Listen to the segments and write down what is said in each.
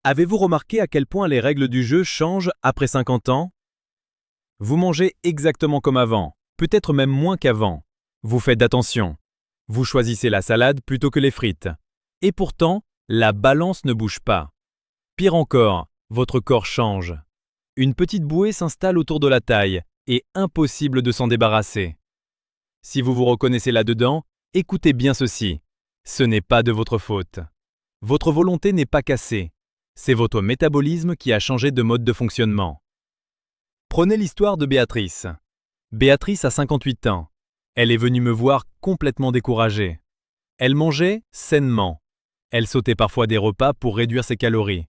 Avez-vous remarqué à quel point les règles du jeu changent après 50 ans? Vous mangez exactement comme avant, peut-être même moins qu'avant. Vous faites attention. Vous choisissez la salade plutôt que les frites. Et pourtant, la balance ne bouge pas. Pire encore, votre corps change. Une petite bouée s'installe autour de la taille et impossible de s'en débarrasser. Si vous vous reconnaissez là-dedans, écoutez bien ceci. Ce n'est pas de votre faute. Votre volonté n'est pas cassée. C'est votre métabolisme qui a changé de mode de fonctionnement. Prenez l'histoire de Béatrice. Béatrice a 58 ans. Elle est venue me voir complètement découragée. Elle mangeait sainement. Elle sautait parfois des repas pour réduire ses calories.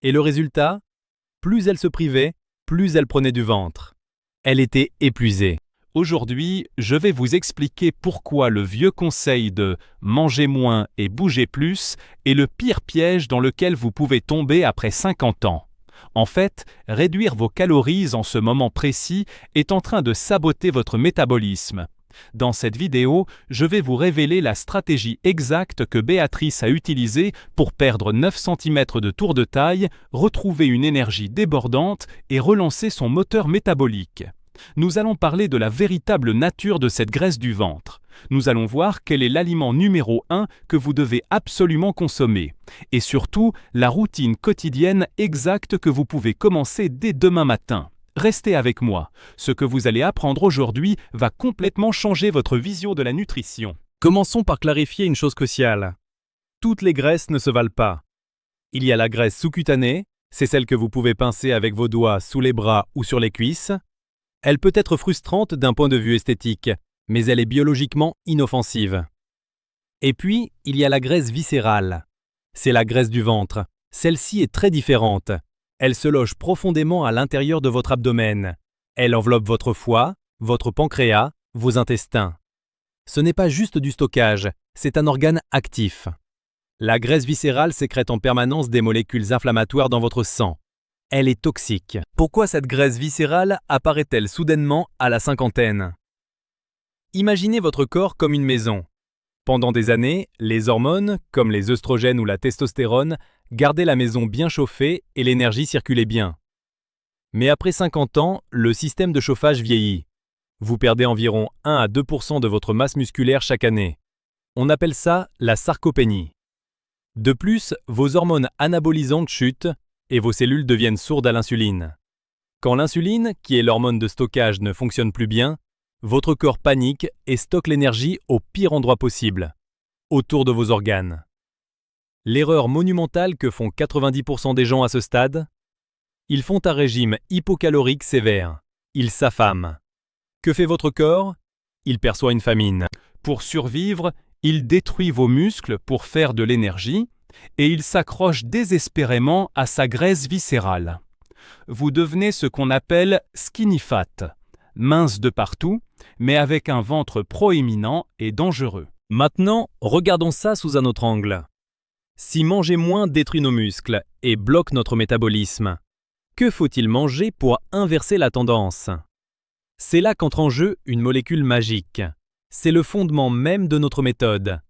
Et le résultat? Plus elle se privait, plus elle prenait du ventre. Elle était épuisée. Aujourd'hui, je vais vous expliquer pourquoi le vieux conseil de « manger moins et bouger plus » est le pire piège dans lequel vous pouvez tomber après 50 ans. En fait, réduire vos calories en ce moment précis est en train de saboter votre métabolisme. Dans cette vidéo, je vais vous révéler la stratégie exacte que Béatrice a utilisée pour perdre 9 cm de tour de taille, retrouver une énergie débordante et relancer son moteur métabolique. Nous allons parler de la véritable nature de cette graisse du ventre. Nous allons voir quel est l'aliment numéro 1 que vous devez absolument consommer. Et surtout, la routine quotidienne exacte que vous pouvez commencer dès demain matin. Restez avec moi. Ce que vous allez apprendre aujourd'hui va complètement changer votre vision de la nutrition. Commençons par clarifier une chose cruciale. Toutes les graisses ne se valent pas. Il y a la graisse sous-cutanée, c'est celle que vous pouvez pincer avec vos doigts sous les bras ou sur les cuisses. Elle peut être frustrante d'un point de vue esthétique, mais elle est biologiquement inoffensive. Et puis, il y a la graisse viscérale. C'est la graisse du ventre. Celle-ci est très différente. Elle se loge profondément à l'intérieur de votre abdomen. Elle enveloppe votre foie, votre pancréas, vos intestins. Ce n'est pas juste du stockage, c'est un organe actif. La graisse viscérale sécrète en permanence des molécules inflammatoires dans votre sang. Elle est toxique. Pourquoi cette graisse viscérale apparaît-elle soudainement à la cinquantaine? Imaginez votre corps comme une maison. Pendant des années, les hormones, comme les œstrogènes ou la testostérone, gardaient la maison bien chauffée et l'énergie circulait bien. Mais après 50 ans, le système de chauffage vieillit. Vous perdez environ 1 à 2% de votre masse musculaire chaque année. On appelle ça la sarcopénie. De plus, vos hormones anabolisantes chutent et vos cellules deviennent sourdes à l'insuline. Quand l'insuline, qui est l'hormone de stockage, ne fonctionne plus bien, votre corps panique et stocke l'énergie au pire endroit possible, autour de vos organes. L'erreur monumentale que font 90% des gens à ce stade? Ils font un régime hypocalorique sévère. Ils s'affament. Que fait votre corps? Il perçoit une famine. Pour survivre, il détruit vos muscles pour faire de l'énergie et il s'accroche désespérément à sa graisse viscérale. Vous devenez ce qu'on appelle skinny fat, mince de partout, mais avec un ventre proéminent et dangereux. Maintenant, regardons ça sous un autre angle. Si manger moins détruit nos muscles et bloque notre métabolisme, que faut-il manger pour inverser la tendance? C'est là qu'entre en jeu une molécule magique. C'est le fondement même de notre méthode.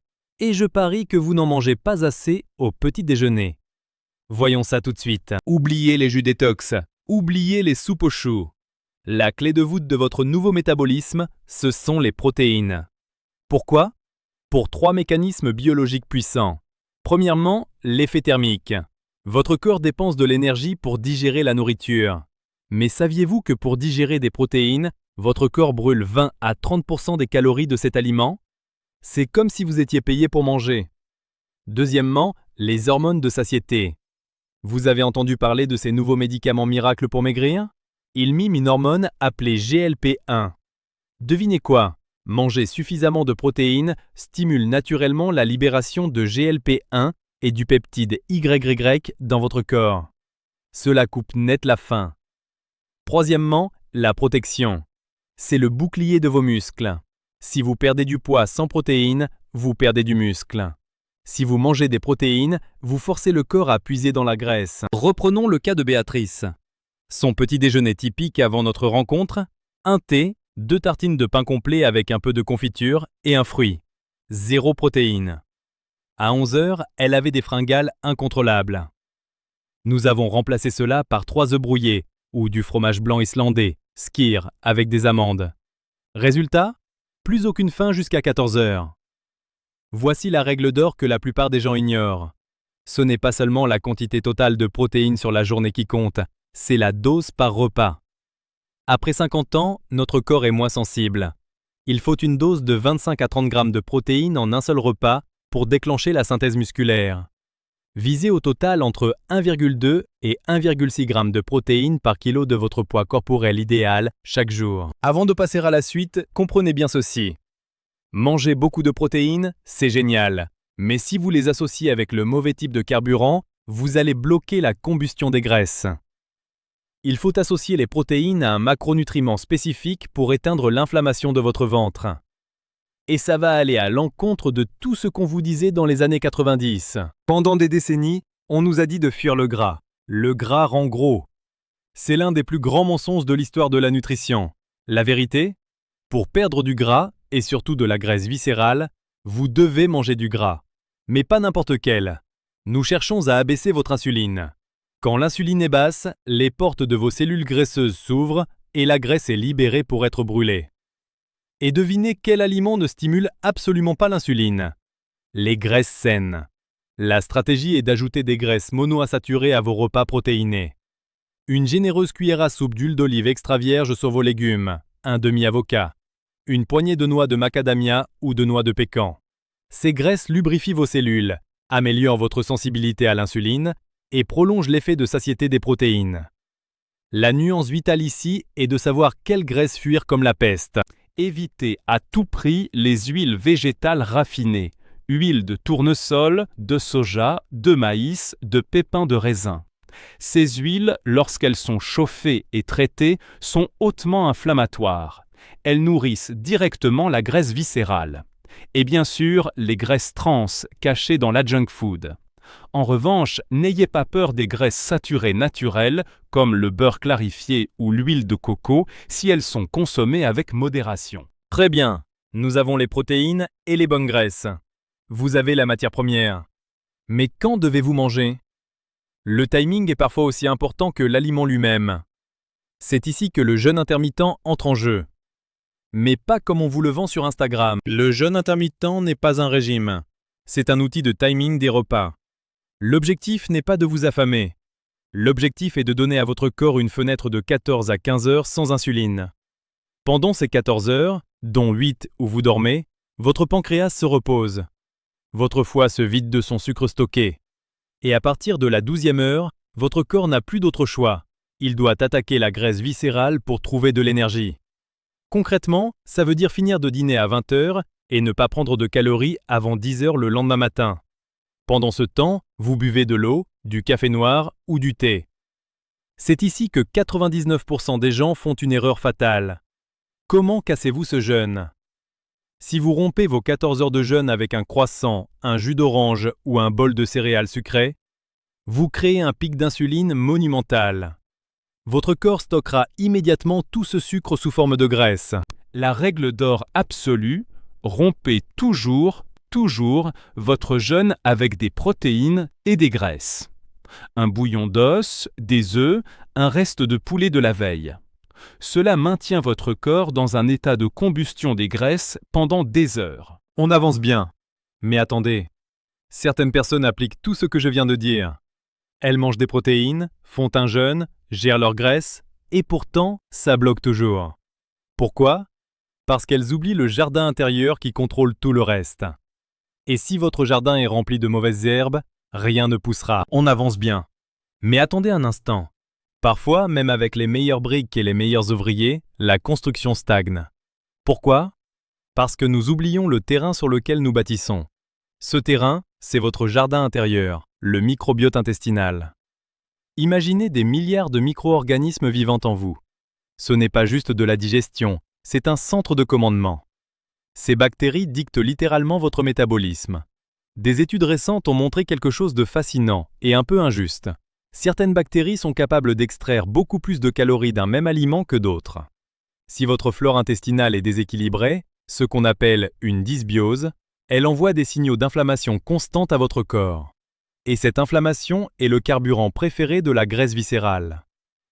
Et je parie que vous n'en mangez pas assez au petit déjeuner. Voyons ça tout de suite. Oubliez les jus détox, oubliez les soupes aux choux. La clé de voûte de votre nouveau métabolisme, ce sont les protéines. Pourquoi? Pour 3 mécanismes biologiques puissants. Premièrement, l'effet thermique. Votre corps dépense de l'énergie pour digérer la nourriture. Mais saviez-vous que pour digérer des protéines, votre corps brûle 20 à 30% des calories de cet aliment? C'est comme si vous étiez payé pour manger. Deuxièmement, les hormones de satiété. Vous avez entendu parler de ces nouveaux médicaments miracles pour maigrir? Ils miment une hormone appelée GLP-1. Devinez quoi? Manger suffisamment de protéines stimule naturellement la libération de GLP-1 et du peptide YY dans votre corps. Cela coupe net la faim. Troisièmement, la protection. C'est le bouclier de vos muscles. Si vous perdez du poids sans protéines, vous perdez du muscle. Si vous mangez des protéines, vous forcez le corps à puiser dans la graisse. Reprenons le cas de Béatrice. Son petit déjeuner typique avant notre rencontre, un thé, 2 tartines de pain complet avec un peu de confiture et un fruit. 0 protéines. À 11 h, elle avait des fringales incontrôlables. Nous avons remplacé cela par 3 œufs brouillés ou du fromage blanc islandais, skyr, avec des amandes. Résultat? Plus aucune faim jusqu'à 14 heures. Voici la règle d'or que la plupart des gens ignorent. Ce n'est pas seulement la quantité totale de protéines sur la journée qui compte, c'est la dose par repas. Après 50 ans, notre corps est moins sensible. Il faut une dose de 25 à 30 grammes de protéines en un seul repas pour déclencher la synthèse musculaire. Visez au total entre 1,2 et 1,6 g de protéines par kilo de votre poids corporel idéal chaque jour. Avant de passer à la suite, comprenez bien ceci. Manger beaucoup de protéines, c'est génial. Mais si vous les associez avec le mauvais type de carburant, vous allez bloquer la combustion des graisses. Il faut associer les protéines à un macronutriment spécifique pour éteindre l'inflammation de votre ventre. Et ça va aller à l'encontre de tout ce qu'on vous disait dans les années 90. Pendant des décennies, on nous a dit de fuir le gras. Le gras rend gros. C'est l'un des plus grands mensonges de l'histoire de la nutrition. La vérité? Pour perdre du gras, et surtout de la graisse viscérale, vous devez manger du gras. Mais pas n'importe quel. Nous cherchons à abaisser votre insuline. Quand l'insuline est basse, les portes de vos cellules graisseuses s'ouvrent et la graisse est libérée pour être brûlée. Et devinez quel aliment ne stimule absolument pas l'insuline? Les graisses saines. La stratégie est d'ajouter des graisses monoinsaturées à vos repas protéinés. Une généreuse cuillère à soupe d'huile d'olive extra vierge sur vos légumes, un demi-avocat, une poignée de noix de macadamia ou de noix de pécan. Ces graisses lubrifient vos cellules, améliorent votre sensibilité à l'insuline et prolongent l'effet de satiété des protéines. La nuance vitale ici est de savoir quelle graisse fuir comme la peste. Évitez à tout prix les huiles végétales raffinées, huile de tournesol, de soja, de maïs, de pépins de raisin. Ces huiles, lorsqu'elles sont chauffées et traitées, sont hautement inflammatoires. Elles nourrissent directement la graisse viscérale. Et bien sûr, les graisses trans cachées dans la junk food. En revanche, n'ayez pas peur des graisses saturées naturelles, comme le beurre clarifié ou l'huile de coco, si elles sont consommées avec modération. Très bien, nous avons les protéines et les bonnes graisses. Vous avez la matière première. Mais quand devez-vous manger? Le timing est parfois aussi important que l'aliment lui-même. C'est ici que le jeûne intermittent entre en jeu. Mais pas comme on vous le vend sur Instagram. Le jeûne intermittent n'est pas un régime. C'est un outil de timing des repas. L'objectif n'est pas de vous affamer. L'objectif est de donner à votre corps une fenêtre de 14 à 15 heures sans insuline. Pendant ces 14 heures, dont 8 où vous dormez, votre pancréas se repose. Votre foie se vide de son sucre stocké. Et à partir de la 12e heure, votre corps n'a plus d'autre choix. Il doit attaquer la graisse viscérale pour trouver de l'énergie. Concrètement, ça veut dire finir de dîner à 20 heures et ne pas prendre de calories avant 10 heures le lendemain matin. Pendant ce temps, vous buvez de l'eau, du café noir ou du thé. C'est ici que 99% des gens font une erreur fatale. Comment cassez-vous ce jeûne? Si vous rompez vos 14 heures de jeûne avec un croissant, un jus d'orange ou un bol de céréales sucrées, vous créez un pic d'insuline monumental. Votre corps stockera immédiatement tout ce sucre sous forme de graisse. La règle d'or absolue, rompez toujours votre jeûne avec des protéines et des graisses. Un bouillon d'os, des œufs, un reste de poulet de la veille. Cela maintient votre corps dans un état de combustion des graisses pendant des heures. On avance bien. Mais attendez, certaines personnes appliquent tout ce que je viens de dire. Elles mangent des protéines, font un jeûne, gèrent leur graisse, et pourtant, ça bloque toujours. Pourquoi? Parce qu'elles oublient le jardin intérieur qui contrôle tout le reste. Et si votre jardin est rempli de mauvaises herbes, rien ne poussera. On avance bien. Mais attendez un instant. Parfois, même avec les meilleures briques et les meilleurs ouvriers, la construction stagne. Pourquoi? Parce que nous oublions le terrain sur lequel nous bâtissons. Ce terrain, c'est votre jardin intérieur, le microbiote intestinal. Imaginez des milliards de micro-organismes vivant en vous. Ce n'est pas juste de la digestion, c'est un centre de commandement. Ces bactéries dictent littéralement votre métabolisme. Des études récentes ont montré quelque chose de fascinant et un peu injuste. Certaines bactéries sont capables d'extraire beaucoup plus de calories d'un même aliment que d'autres. Si votre flore intestinale est déséquilibrée, ce qu'on appelle une dysbiose, elle envoie des signaux d'inflammation constante à votre corps. Et cette inflammation est le carburant préféré de la graisse viscérale.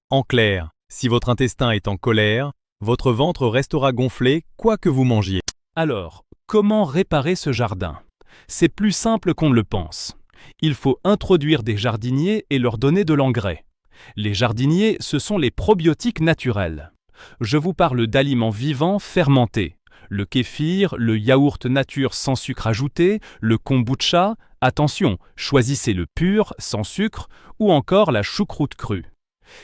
En clair, si votre intestin est en colère, votre ventre restera gonflé quoi que vous mangiez. Alors, comment réparer ce jardin? C'est plus simple qu'on ne le pense. Il faut introduire des jardiniers et leur donner de l'engrais. Les jardiniers, ce sont les probiotiques naturels. Je vous parle d'aliments vivants fermentés. Le kéfir, le yaourt nature sans sucre ajouté, le kombucha, attention, choisissez le pur, sans sucre, ou encore la choucroute crue.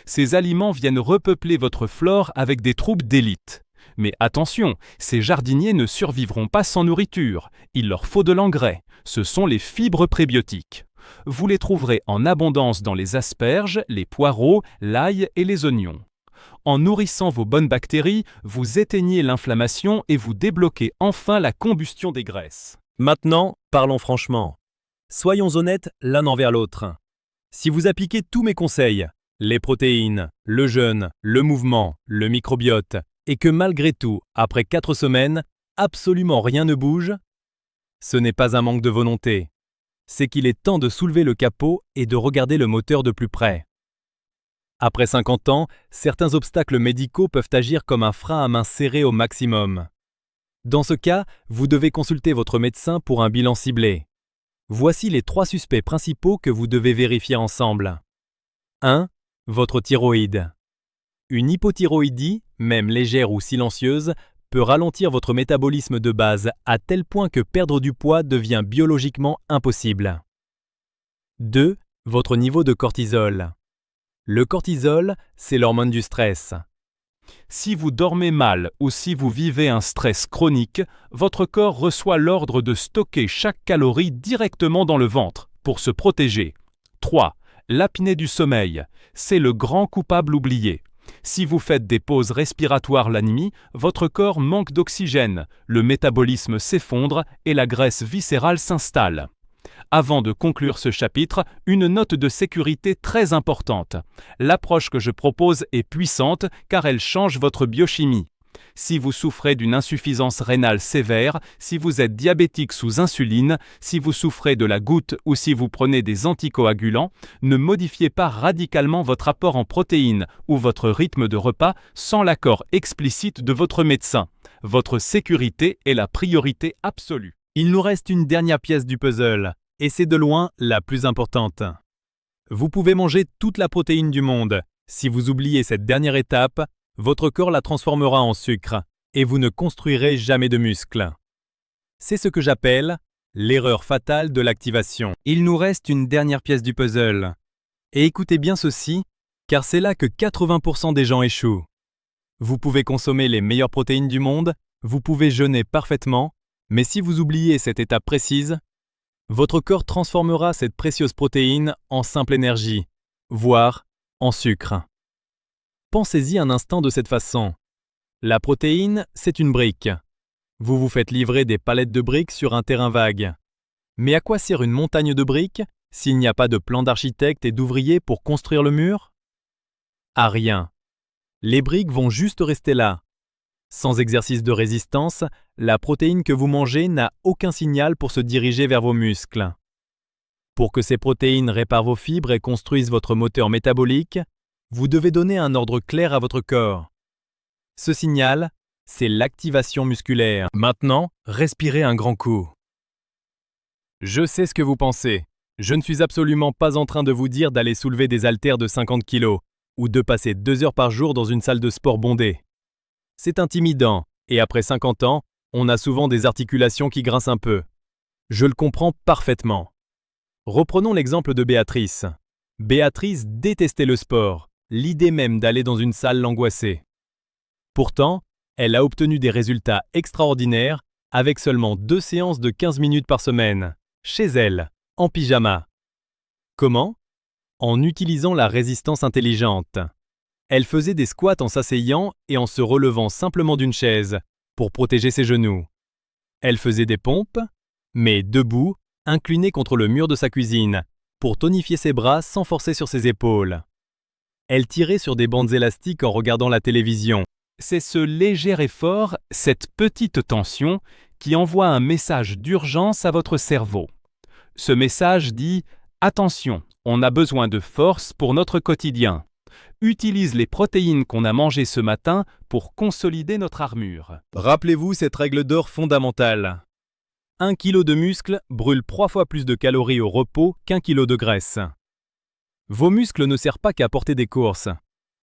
Ces aliments viennent repeupler votre flore avec des troupes d'élite. Mais attention, ces jardiniers ne survivront pas sans nourriture, il leur faut de l'engrais, ce sont les fibres prébiotiques. Vous les trouverez en abondance dans les asperges, les poireaux, l'ail et les oignons. En nourrissant vos bonnes bactéries, vous éteignez l'inflammation et vous débloquez enfin la combustion des graisses. Maintenant, parlons franchement. Soyons honnêtes l'un envers l'autre. Si vous appliquez tous mes conseils, les protéines, le jeûne, le mouvement, le microbiote, et que malgré tout, après 4 semaines, absolument rien ne bouge, ce n'est pas un manque de volonté. C'est qu'il est temps de soulever le capot et de regarder le moteur de plus près. Après 50 ans, certains obstacles médicaux peuvent agir comme un frein à main serré au maximum. Dans ce cas, vous devez consulter votre médecin pour un bilan ciblé. Voici les 3 suspects principaux que vous devez vérifier ensemble. 1. Votre thyroïde. Une hypothyroïdie, même légère ou silencieuse, peut ralentir votre métabolisme de base à tel point que perdre du poids devient biologiquement impossible. 2. Votre niveau de cortisol. Le cortisol, c'est l'hormone du stress. Si vous dormez mal ou si vous vivez un stress chronique, votre corps reçoit l'ordre de stocker chaque calorie directement dans le ventre pour se protéger. 3. L'apnée du sommeil, c'est le grand coupable oublié. Si vous faites des pauses respiratoires la nuit, votre corps manque d'oxygène, le métabolisme s'effondre et la graisse viscérale s'installe. Avant de conclure ce chapitre, une note de sécurité très importante. L'approche que je propose est puissante car elle change votre biochimie. Si vous souffrez d'une insuffisance rénale sévère, si vous êtes diabétique sous insuline, si vous souffrez de la goutte ou si vous prenez des anticoagulants, ne modifiez pas radicalement votre apport en protéines ou votre rythme de repas sans l'accord explicite de votre médecin. Votre sécurité est la priorité absolue. Il nous reste une dernière pièce du puzzle, et c'est de loin la plus importante. Vous pouvez manger toute la protéine du monde. Si vous oubliez cette dernière étape, votre corps la transformera en sucre et vous ne construirez jamais de muscles. C'est ce que j'appelle l'erreur fatale de l'activation. Il nous reste une dernière pièce du puzzle. Et écoutez bien ceci, car c'est là que 80% des gens échouent. Vous pouvez consommer les meilleures protéines du monde, vous pouvez jeûner parfaitement, mais si vous oubliez cette étape précise, votre corps transformera cette précieuse protéine en simple énergie, voire en sucre. Pensez-y un instant de cette façon. La protéine, c'est une brique. Vous vous faites livrer des palettes de briques sur un terrain vague. Mais à quoi sert une montagne de briques s'il n'y a pas de plan d'architecte et d'ouvrier pour construire le mur? À rien. Les briques vont juste rester là. Sans exercice de résistance, la protéine que vous mangez n'a aucun signal pour se diriger vers vos muscles. Pour que ces protéines réparent vos fibres et construisent votre moteur métabolique, vous devez donner un ordre clair à votre corps. Ce signal, c'est l'activation musculaire. Maintenant, respirez un grand coup. Je sais ce que vous pensez. Je ne suis absolument pas en train de vous dire d'aller soulever des haltères de 50 kg ou de passer 2 heures par jour dans une salle de sport bondée. C'est intimidant, et après 50 ans, on a souvent des articulations qui grincent un peu. Je le comprends parfaitement. Reprenons l'exemple de Béatrice. Béatrice détestait le sport, l'idée même d'aller dans une salle l'angoissait. Pourtant, elle a obtenu des résultats extraordinaires avec seulement 2 séances de 15 minutes par semaine, chez elle, en pyjama. Comment? En utilisant la résistance intelligente. Elle faisait des squats en s'asseyant et en se relevant simplement d'une chaise pour protéger ses genoux. Elle faisait des pompes, mais debout, inclinée contre le mur de sa cuisine, pour tonifier ses bras sans forcer sur ses épaules. Elle tirait sur des bandes élastiques en regardant la télévision. C'est ce léger effort, cette petite tension, qui envoie un message d'urgence à votre cerveau. Ce message dit « Attention, on a besoin de force pour notre quotidien. Utilise les protéines qu'on a mangées ce matin pour consolider notre armure. Rappelez-vous cette règle d'or fondamentale. 1 kg de muscle brûle 3 fois plus de calories au repos qu'1 kg de graisse. Vos muscles ne servent pas qu'à porter des courses.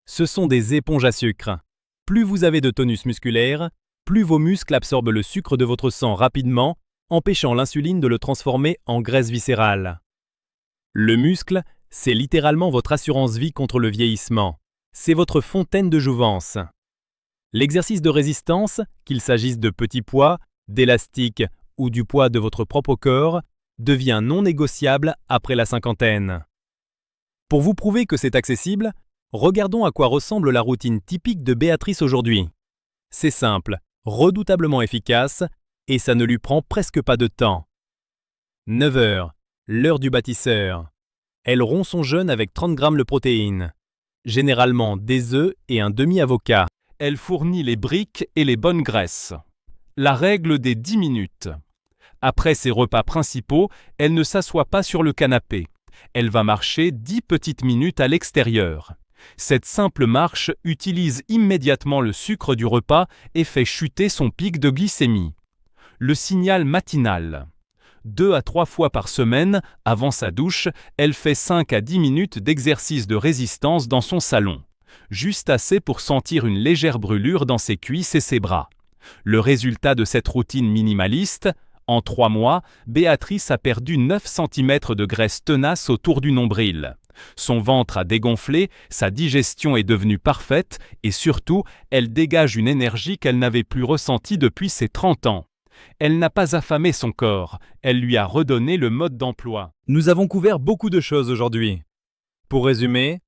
Ce sont des éponges à sucre. Plus vous avez de tonus musculaire, plus vos muscles absorbent le sucre de votre sang rapidement, empêchant l'insuline de le transformer en graisse viscérale. Le muscle, c'est littéralement votre assurance-vie contre le vieillissement. C'est votre fontaine de jouvence. L'exercice de résistance, qu'il s'agisse de petits poids, d'élastique ou du poids de votre propre corps, devient non négociable après la cinquantaine. Pour vous prouver que c'est accessible, regardons à quoi ressemble la routine typique de Béatrice aujourd'hui. C'est simple, redoutablement efficace, et ça ne lui prend presque pas de temps. 9 heures, l'heure du bâtisseur. Elle rompt son jeûne avec 30 g de protéines, généralement des œufs et un demi-avocat. Elle fournit les briques et les bonnes graisses. La règle des 10 minutes. Après ses repas principaux, elle ne s'assoit pas sur le canapé. Elle va marcher 10 petites minutes à l'extérieur. Cette simple marche utilise immédiatement le sucre du repas et fait chuter son pic de glycémie. Le signal matinal. 2 à 3 fois par semaine, avant sa douche, elle fait 5 à 10 minutes d'exercice de résistance dans son salon. Juste assez pour sentir une légère brûlure dans ses cuisses et ses bras. Le résultat de cette routine minimaliste, en 3 mois, Béatrice a perdu 9 cm de graisse tenace autour du nombril. Son ventre a dégonflé, sa digestion est devenue parfaite et surtout, elle dégage une énergie qu'elle n'avait plus ressentie depuis ses 30 ans. Elle n'a pas affamé son corps, elle lui a redonné le mode d'emploi. Nous avons couvert beaucoup de choses aujourd'hui. Pour résumer,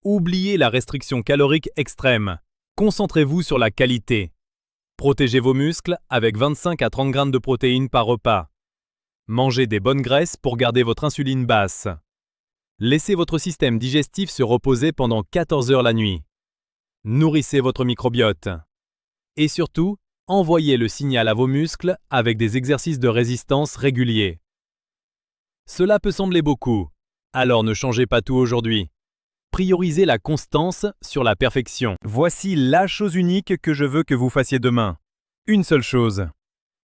oubliez la restriction calorique extrême. Concentrez-vous sur la qualité. Protégez vos muscles avec 25 à 30 g de protéines par repas. Mangez des bonnes graisses pour garder votre insuline basse. Laissez votre système digestif se reposer pendant 14 heures la nuit. Nourrissez votre microbiote. Et surtout, envoyez le signal à vos muscles avec des exercices de résistance réguliers. Cela peut sembler beaucoup, alors ne changez pas tout aujourd'hui. Priorisez la constance sur la perfection. Voici la chose unique que je veux que vous fassiez demain. Une seule chose.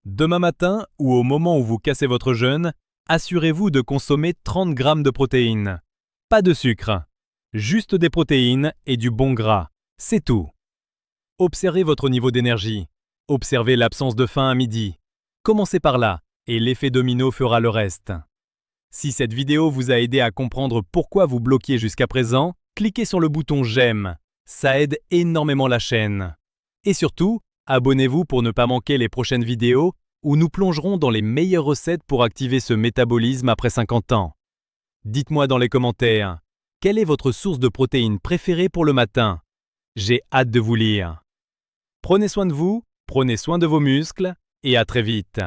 Demain matin ou au moment où vous cassez votre jeûne, assurez-vous de consommer 30 g de protéines. Pas de sucre. Juste des protéines et du bon gras. C'est tout. Observez votre niveau d'énergie. Observez l'absence de faim à midi. Commencez par là et l'effet domino fera le reste. Si cette vidéo vous a aidé à comprendre pourquoi vous bloquiez jusqu'à présent, cliquez sur le bouton j'aime. Ça aide énormément la chaîne. Et surtout, abonnez-vous pour ne pas manquer les prochaines vidéos où nous plongerons dans les meilleures recettes pour activer ce métabolisme après 50 ans. Dites-moi dans les commentaires, quelle est votre source de protéines préférée pour le matin? J'ai hâte de vous lire. Prenez soin de vous, prenez soin de vos muscles et à très vite.